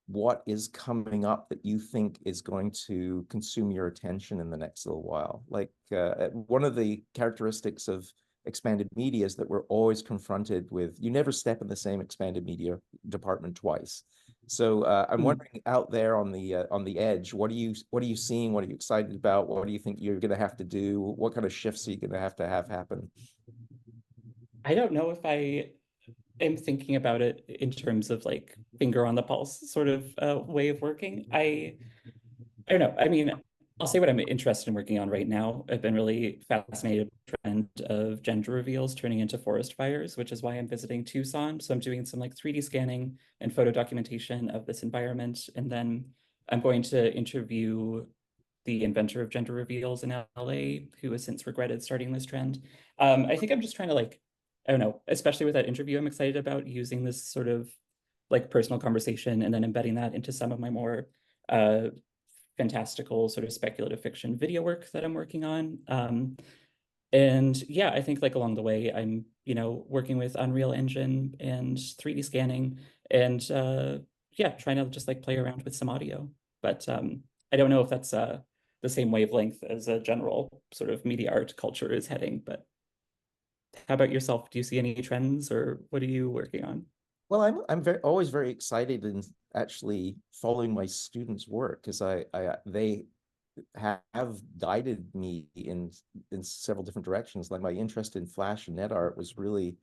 what is coming up that you think is going to consume your attention in the next little while? Like one of the characteristics of expanded media is that we're always confronted with, you never step in the same expanded media department twice. So I'm wondering out there on the edge, what are you seeing? What are you excited about? What do you think you're going to have to do? What kind of shifts are you going to have happen? I don't know if I am thinking about it in terms of like finger on the pulse sort of way of working. I don't know. I mean, I'll say what I'm interested in working on right now. I've been really fascinated with the trend of gender reveals turning into forest fires, which is why I'm visiting Tucson. So I'm doing some like 3D scanning and photo documentation of this environment. And then I'm going to interview the inventor of gender reveals in LA, who has since regretted starting this trend. I think I'm just trying to like, I don't know, especially with that interview, I'm excited about using this sort of like personal conversation and then embedding that into some of my more fantastical sort of speculative fiction video work that I'm working on. And yeah, I think like along the way, I'm, working with Unreal Engine and 3D scanning and yeah, trying to just like play around with some audio. But I don't know if that's the same wavelength as a general sort of media art culture is heading. But how about yourself? Do you see any trends or what are you working on? Well, I'm always very excited in actually following my students' work because they have guided me in several different directions. Like my interest in Flash and net art was really,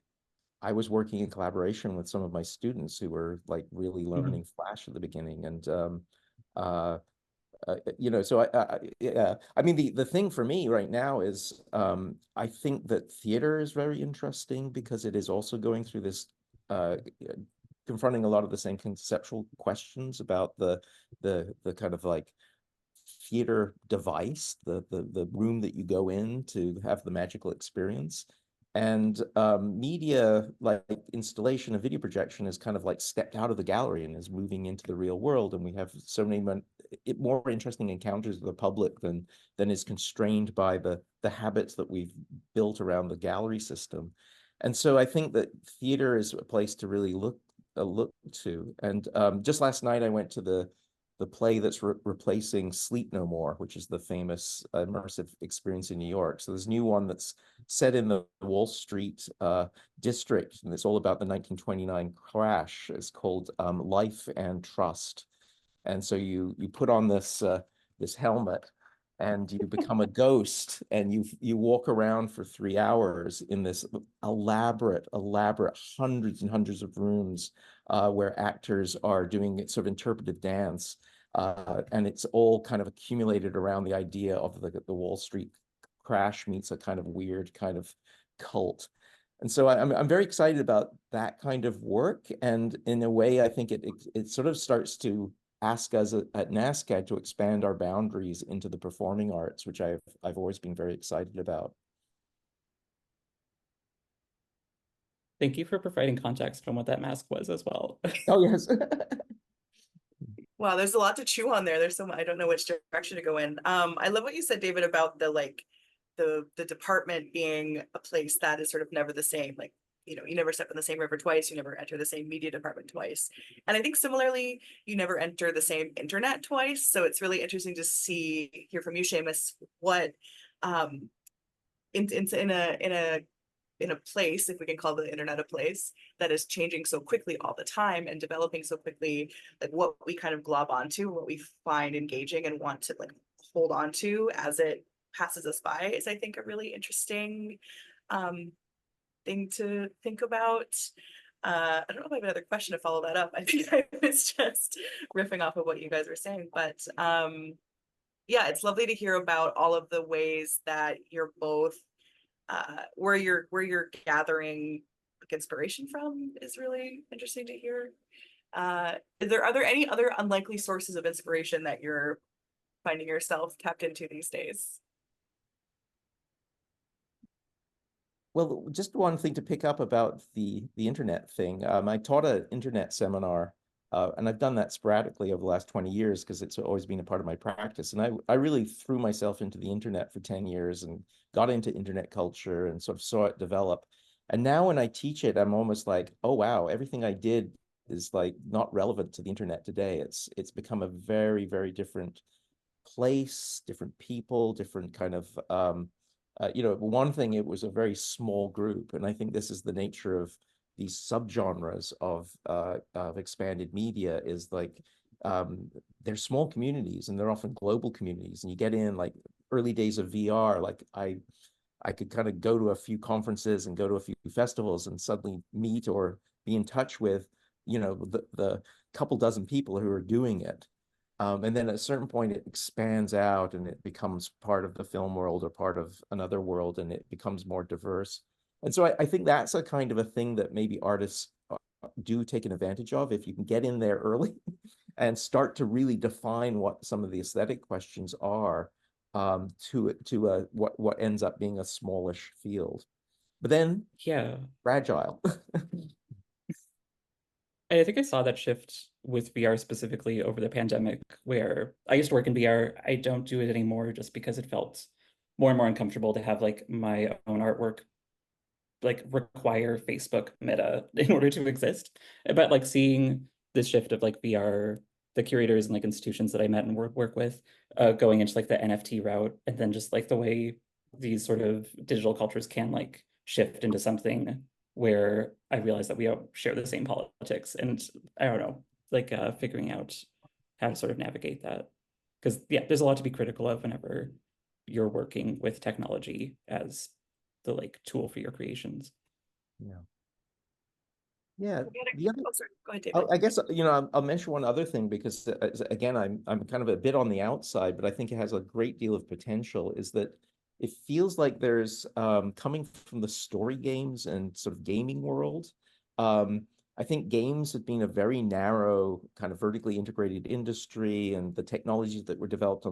I was working in collaboration with some of my students who were like really learning Flash at the beginning, and uh, so yeah, I mean the thing for me right now is I think that theater is very interesting because it is also going through this uh, confronting a lot of the same conceptual questions about the kind of like theater device, the room that you go in to have the magical experience. And media like installation and video projection is kind of like stepped out of the gallery and is moving into the real world. And we have so many more interesting encounters with the public than is constrained by the habits that we've built around the gallery system. And so I think that theater is a place to really look to. And just last night I went to the play that's replacing Sleep No More, which is the famous immersive experience in New York. So there's a new one that's set in the Wall Street district, and it's all about the 1929 crash. It's called Life and Trust. And so you put on this this helmet and you become a ghost, and you walk around for 3 hours in this elaborate hundreds and hundreds of rooms where actors are doing sort of interpretive dance. And it's all kind of accumulated around the idea of the Wall Street crash meets a kind of weird kind of cult. And so I'm very excited about that kind of work. And in a way, I think it sort of starts to ask us at NASCAD to expand our boundaries into the performing arts, which I've always been very excited about. Thank you for providing context on what that mask was as well. Oh, yes. Wow, there's a lot to chew on there. There's so much, I don't know which direction to go in. I love what you said, David, about the department being a place that is sort of never the same. Like, you know, you never step in the same river twice, you never enter the same media department twice. And I think similarly, you never enter the same internet twice. So it's really interesting to hear from you, Seamus, what in a place, if we can call the internet a place, that is changing so quickly all the time and developing so quickly, like what we kind of glob onto, what we find engaging and want to like hold on to as it passes us by, is I think a really interesting thing to think about. I don't know if I have another question to follow that up. I think I was just riffing off of what you guys were saying, but yeah, it's lovely to hear about all of the ways that you're both where you're gathering like inspiration from is really interesting to hear. Are there any other unlikely sources of inspiration that you're finding yourself tapped into these days? Well, just one thing to pick up about the internet thing. I taught an internet seminar, and I've done that sporadically over the last 20 years because it's always been a part of my practice. And I really threw myself into the internet for 10 years and got into internet culture and sort of saw it develop. And now when I teach it, I'm almost like, oh, wow, everything I did is like not relevant to the internet today. It's become a very, very different place, different people, different kind of you know, one thing, it was a very small group, and I think this is the nature of these subgenres of expanded media, is like they're small communities and they're often global communities. And you get in like early days of VR, like I could kind of go to a few conferences and go to a few festivals and suddenly meet or be in touch with, you know, the couple dozen people who are doing it. And then at a certain point, it expands out and it becomes part of the film world or part of another world, and it becomes more diverse. And so I think that's a kind of a thing that maybe artists do take an advantage of if you can get in there early and start to really define what some of the aesthetic questions are to what ends up being a smallish field. But then Yeah. fragile. I think I saw that shift with VR specifically over the pandemic, where I used to work in VR. I don't do it anymore just because it felt more and more uncomfortable to have like my own artwork like require Facebook meta in order to exist. But like seeing this shift of like VR, the curators and like institutions that I met and work with, going into like the NFT route, and then just like the way these sort of digital cultures can like shift into something where I realized that we share the same politics, and I don't know, like figuring out how to sort of navigate that. Because yeah, there's a lot to be critical of whenever you're working with technology as the like tool for your creations. Yeah. Yeah. Sorry. Go ahead, David. I guess, you know, I'll mention one other thing because again, I'm kind of a bit on the outside, but I think it has a great deal of potential, is that it feels like there's coming from the story games and sort of gaming world. I think games have been a very narrow kind of vertically integrated industry, and the technologies that were developed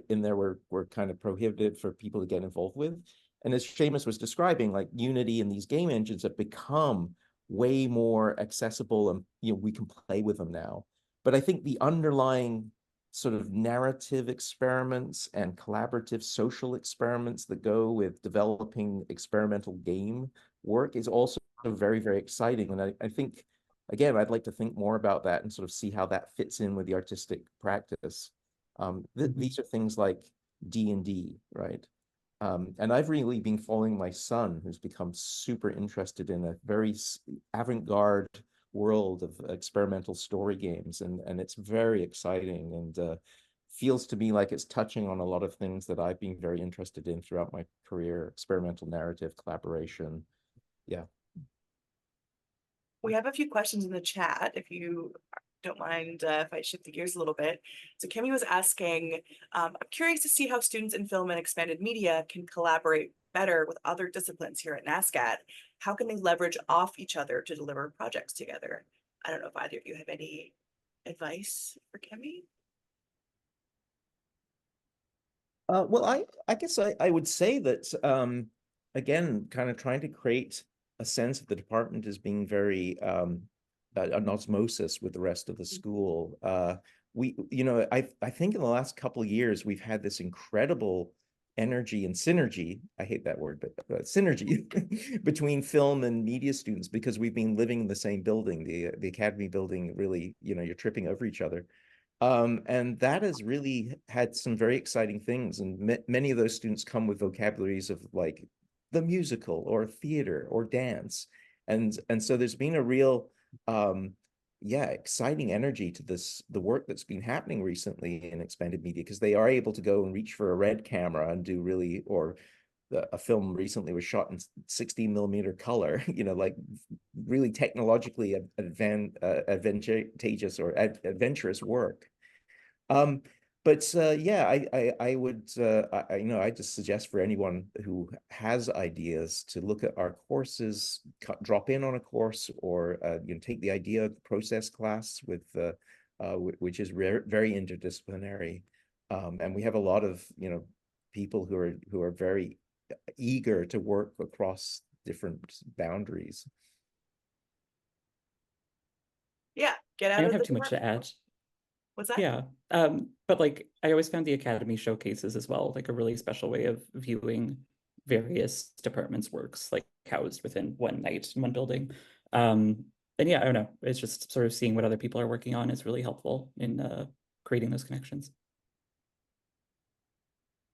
in there were kind of prohibitive for people to get involved with. And as Seamus was describing, like Unity and these game engines have become way more accessible, and you know, we can play with them now. But I think the underlying sort of narrative experiments and collaborative social experiments that go with developing experimental game work is also very, very exciting. And I think, again, I'd like to think more about that and sort of see how that fits in with the artistic practice. These are things like D&D, right? And I've really been following my son, who's become super interested in a very avant-garde world of experimental story games, and it's very exciting, and feels to me like it's touching on a lot of things that I've been very interested in throughout my career: experimental narrative, collaboration. Yeah. We have a few questions in the chat, if you don't mind if I shift the gears a little bit. So Kimmy was asking, I'm curious to see how students in film and expanded media can collaborate better with other disciplines here at NASCAD. How can they leverage off each other to deliver projects together? I don't know if either of you have any advice for Kimmy. Well, I guess I would say that, again, kind of trying to create a sense of the department as being very an osmosis with the rest of the school. I think in the last couple of years, we've had this incredible energy and synergy. I hate that word, but synergy between film and media students, because we've been living in the same building, the academy building. Really, you're tripping over each other. And that has really had some very exciting things. And many of those students come with vocabularies of like the musical or theater or dance. And so there's been a real, exciting energy to the work that's been happening recently in expanded media, because they are able to go and reach for a red camera and do really, or a film recently was shot in 16 millimeter color, like really technologically advantageous or adventurous work. But yeah, I would I just suggest for anyone who has ideas to look at our courses, drop in on a course, or take the idea process class with which is very interdisciplinary, and we have a lot of people who are very eager to work across different boundaries. Yeah, get I out don't of have the too much to add. What's that? Yeah. But like I always found the Academy showcases as well, like a really special way of viewing various departments' works, like housed within one night in one building. And yeah, I don't know. It's just sort of seeing what other people are working on is really helpful in creating those connections.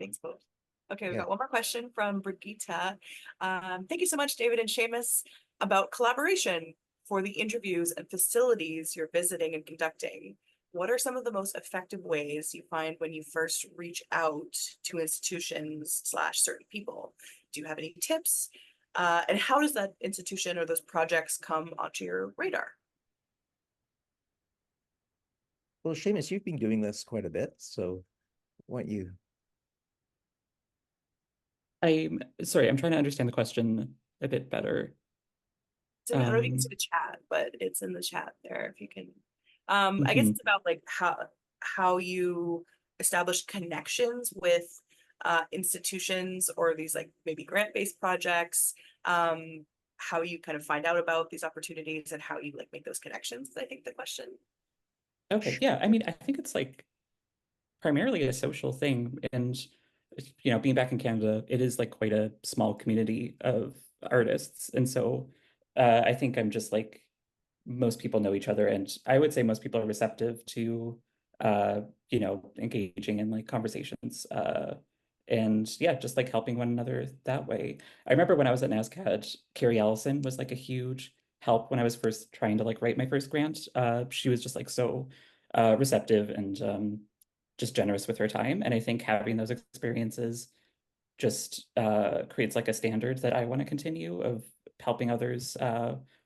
Thanks both. Okay, we've Yeah. got one more question from Brigitte. Thank you so much, David and Seamus, about collaboration for the interviews and facilities you're visiting and conducting. What are some of the most effective ways you find when you first reach out to institutions / certain people? Do you have any tips? And how does that institution or those projects come onto your radar? Well, Seamus, you've been doing this quite a bit, so why don't you? I'm sorry, I'm trying to understand the question a bit better. I don't know if you can see the chat, but it's in the chat there if you can. I guess Mhm. it's about like how you establish connections with institutions or these like maybe grant-based projects, how you kind of find out about these opportunities and how you like make those connections, I think the question. Okay, yeah, I mean, I think it's like primarily a social thing. And, being back in Canada, it is like quite a small community of artists. And so I think I'm just like most people know each other. And I would say most people are receptive to, engaging in like conversations. And yeah, just like helping one another that way. I remember when I was at NASCAD, Carrie Allison was like a huge help when I was first trying to like write my first grant. She was just like so receptive and just generous with her time. And I think having those experiences just creates like a standard that I want to continue of helping others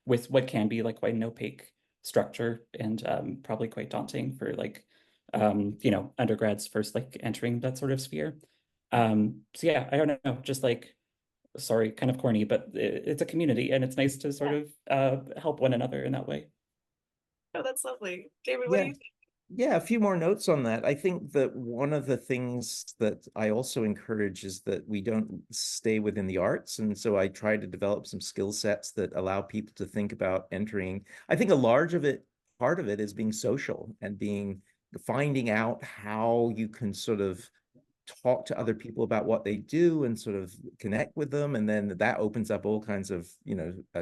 with what can be like quite an opaque structure and probably quite daunting for like undergrads first like entering that sort of sphere. So yeah, I don't know, just like sorry, kind of corny, but it's a community and it's nice to sort of help one another in that way. Oh, that's lovely. David, what do Yeah. you think? Yeah, a few more notes on that. I think that one of the things that I also encourage is that we don't stay within the arts. And so I try to develop some skill sets that allow people to think about entering. I think part of it is being social and finding out how you can sort of talk to other people about what they do and sort of connect with them, and then that opens up all kinds of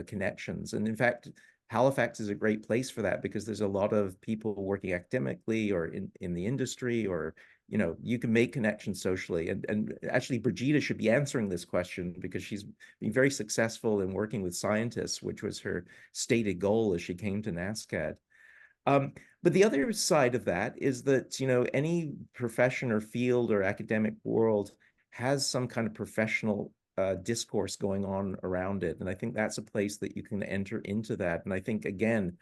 connections. And in fact, Halifax is a great place for that, because there's a lot of people working academically or in the industry, or you know, you can make connections socially. And actually, Brigida should be answering this question because she's been very successful in working with scientists, which was her stated goal as she came to NASCAD. But the other side of that is that, you know, any profession or field or academic world has some kind of professional discourse going on around it. And I think that's a place that you can enter into that. And I think, again,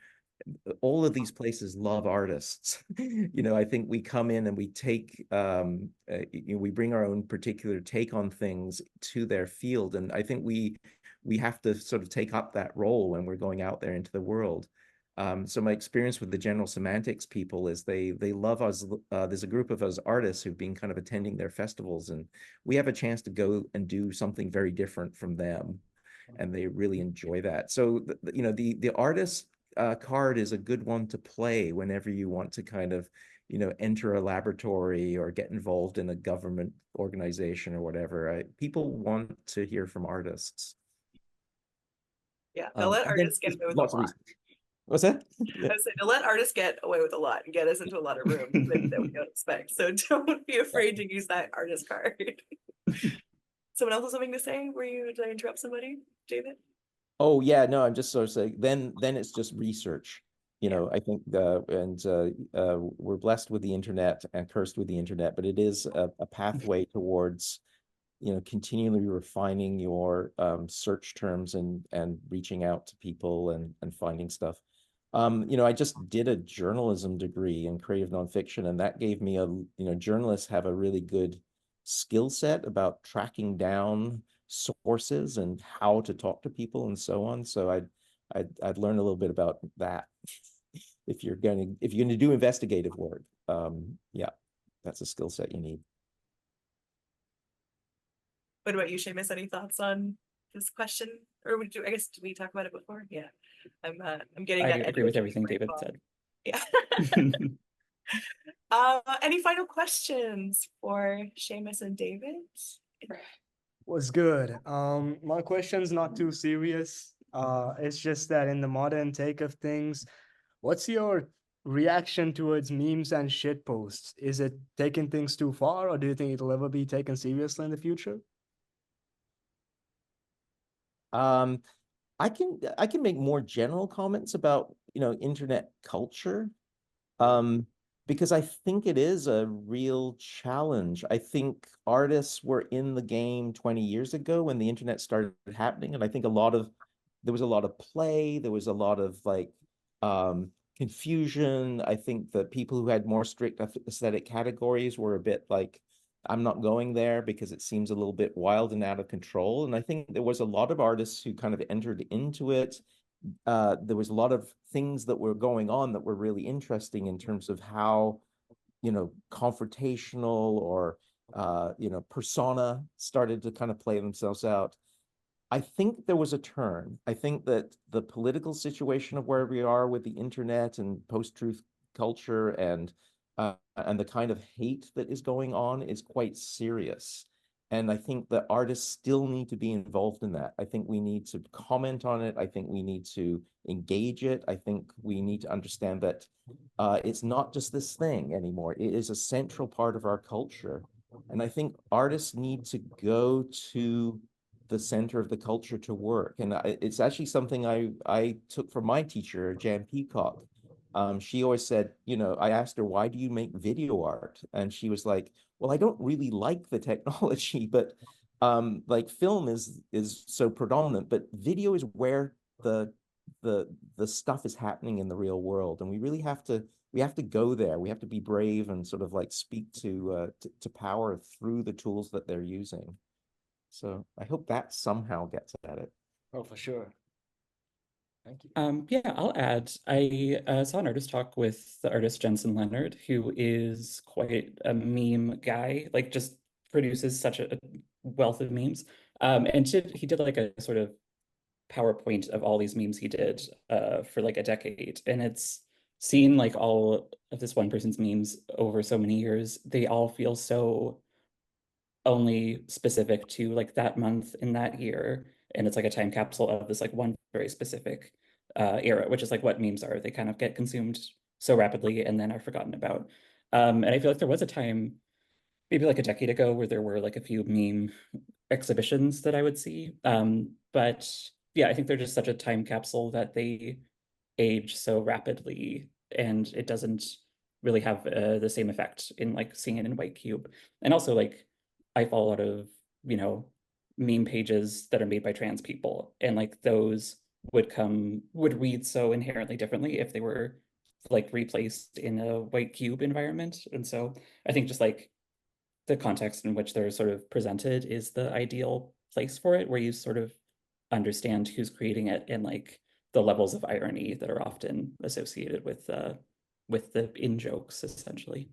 all of these places love artists. You know, I think we come in and we take, you know, we bring our own particular take on things to their field. And I think we have to sort of take up that role when we're going out there into the world. So my experience with the general semantics people is they love us. There's a group of us artists who've been kind of attending their festivals, and we have a chance to go and do something very different from them, and they really enjoy that. So you know, the artist card is a good one to play whenever you want to kind of, you know, enter a laboratory or get involved in a government organization or whatever. People want to hear from artists. Yeah, they'll let artists get away with a lot. What's that? I was saying, they'll let artists get away with a lot and get us into a lot of rooms that we don't expect. So don't be afraid to use that artist card. Someone else has something to say? Did I interrupt somebody, David? Oh yeah, no, I'm just sort of saying. Then it's just research. You know, I think, we're blessed with the internet and cursed with the internet, but it is a pathway towards, you know, continually refining your search terms and reaching out to people and finding stuff. You know, I just did a journalism degree in creative nonfiction, and that gave me you know, journalists have a really good skill set about tracking down sources and how to talk to people and so on. So I'd learn a little bit about that if you're going to do investigative work. Yeah, that's a skill set you need. What about you, Seamus? Any thoughts on this question? Or I guess, did we talk about it before? Yeah. I'm getting I that. agree with everything David said. Yeah. Any final questions for Seamus and David? Was good. My question's not too serious. It's just that in the modern take of things, what's your reaction towards memes and shit posts? Is it taking things too far, or do you think it'll ever be taken seriously in the future? I can make more general comments about, you know, internet culture, because I think it is a real challenge. I think artists were in the game 20 years ago when the internet started happening, and I think there was a lot of play, there was a lot of like confusion. I think that people who had more strict aesthetic categories were a bit like, I'm not going there because it seems a little bit wild and out of control. And I think there was a lot of artists who kind of entered into it. There was a lot of things that were going on that were really interesting in terms of how, you know, confrontational or, you know, persona started to kind of play themselves out. I think there was a turn. I think that the political situation of where we are with the internet and post-truth culture and the kind of hate that is going on is quite serious. And I think that artists still need to be involved in that. I think we need to comment on it. I think we need to engage it. I think we need to understand that it's not just this thing anymore. It is a central part of our culture. And I think artists need to go to the center of the culture to work. And it's actually something I took from my teacher, Jan Peacock. She always said, you know, I asked her, why do you make video art? And she was like, well, I don't really like the technology, but like film is so predominant, but video is where the stuff is happening in the real world. And we really have to go there. We have to be brave and sort of like speak to power through the tools that they're using. So I hope that somehow gets at it. Oh, for sure. Thank you. Yeah, I'll add. I saw an artist talk with the artist Jensen Leonard, who is quite a meme guy, like just produces such a wealth of memes. And he did like a sort of PowerPoint of all these memes he did for like a decade. And it's seen like all of this one person's memes over so many years. They all feel so only specific to like that month in that year. And it's like a time capsule of this like one very specific era, which is like what memes are. They kind of get consumed so rapidly and then are forgotten about. And I feel like there was a time maybe like a decade ago where there were like a few meme exhibitions that I would see. But yeah, I think they're just such a time capsule that they age so rapidly, and it doesn't really have the same effect in like seeing it in white cube. And also like I follow a lot of, you know, meme pages that are made by trans people, and like those would read so inherently differently if they were like replaced in a white cube environment. And so I think just like the context in which they're sort of presented is the ideal place for it, where you sort of understand who's creating it and like the levels of irony that are often associated with the in jokes, essentially.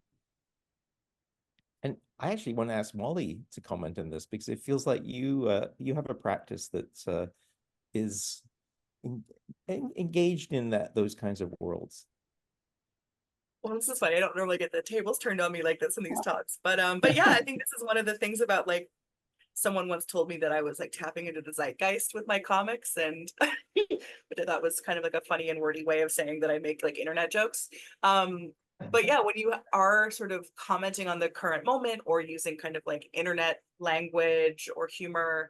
And I actually want to ask Molly to comment on this because it feels like you have a practice that is engaged in those kinds of worlds. Well, this is funny. I don't normally get the tables turned on me like this in these talks, but yeah, I think this is one of the things about like someone once told me that I was like tapping into the zeitgeist with my comics, and but that was kind of like a funny and wordy way of saying that I make like internet jokes. But yeah, when you are sort of commenting on the current moment or using kind of like internet language or humor,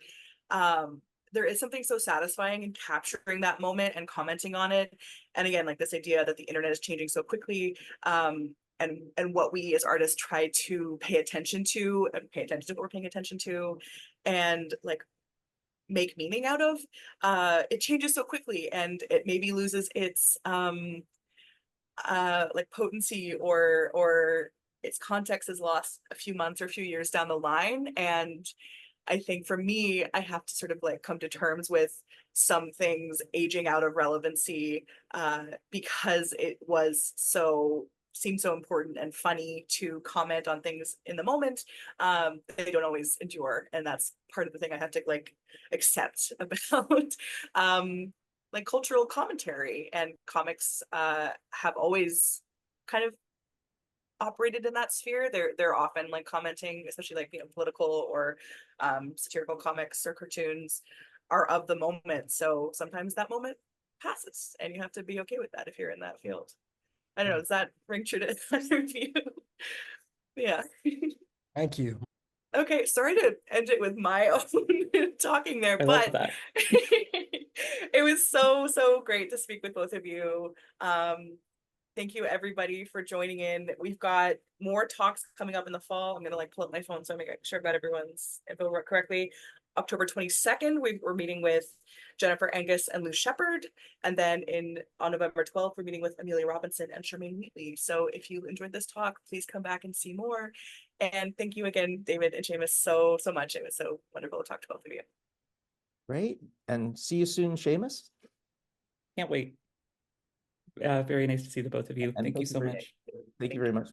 there is something so satisfying in capturing that moment and commenting on it. And again, like this idea that the internet is changing so quickly, and what we as artists try to pay attention to and pay attention to what we're paying attention to and like make meaning out of, it changes so quickly, and it maybe loses its like potency, or its context is lost a few months or a few years down the line. And I think for me, I have to sort of like come to terms with some things aging out of relevancy, because it was seemed so important and funny to comment on things in the moment. They don't always endure, and that's part of the thing I have to like accept about like cultural commentary. And comics have always kind of operated in that sphere. They're often like commenting, especially like, you know, political or satirical comics or cartoons are of the moment. So sometimes that moment passes, and you have to be okay with that if you're in that field. I don't know, does that ring true to you? Yeah. Thank you. Okay, sorry to end it with my own talking there, I love but that. it was so great to speak with both of you. Thank you everybody for joining in. We've got more talks coming up in the fall. I'm gonna like pull up my phone so I make sure I've got everyone's info correctly. October 22nd, we're meeting with Jennifer Angus and Lou Shepard. And then on November 12th, we're meeting with Amelia Robinson and Charmaine Wheatley. So if you enjoyed this talk, please come back and see more. And thank you again, David and Seamus, so much. It was so wonderful to talk to both of you. Great. And see you soon, Seamus. Can't wait. Very nice to see the both of you. And Thank you so very- much. Thank you very much.